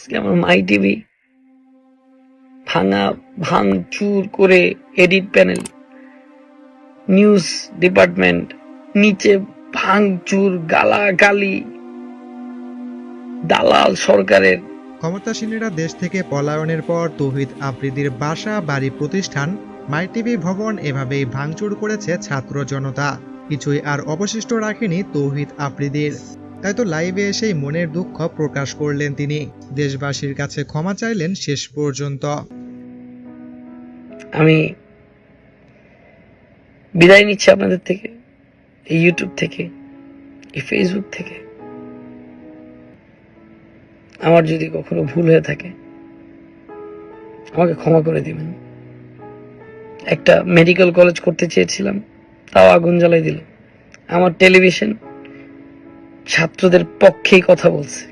আজকে আমার মাই টিভি ভাঙচুর করে এডিট প্যানেল, নিউজ ডিপার্টমেন্ট, নিচে ভাঙচুর, গালাগালি, দালাল সরকারের। ক্ষমতাসীনেরা দেশ থেকে পলায়নের পর তৌহিদ আফ্রিদির বাসা বাড়ি প্রতিষ্ঠান মাই টিভি ভবন এভাবেই ভাঙচুর করেছে ছাত্র জনতা। কিছুই আর অবশিষ্ট রাখেনি তৌহিদ আফ্রিদির। তাই তো লাইভে এসেই মনের দুঃখ প্রকাশ করলেন তিনি। দেশবাসীর কাছে ক্ষমা চাইলেন শেষ পর্যন্ত। আমি বিদায় নিচ্ছি আপনাদের থেকে, এই ইউটিউব থেকে, এই ফেসবুক থেকে। আমার যদি কখনো ভুল হয়ে থাকে আমাকে ক্ষমা করে দিবেন। একটা মেডিকেল কলেজ করতে চেয়েছিলাম, তাও আগুন জ্বালাই দিল। আমার টেলিভিশন ছাত্রদের পক্ষেই কথা বলছে।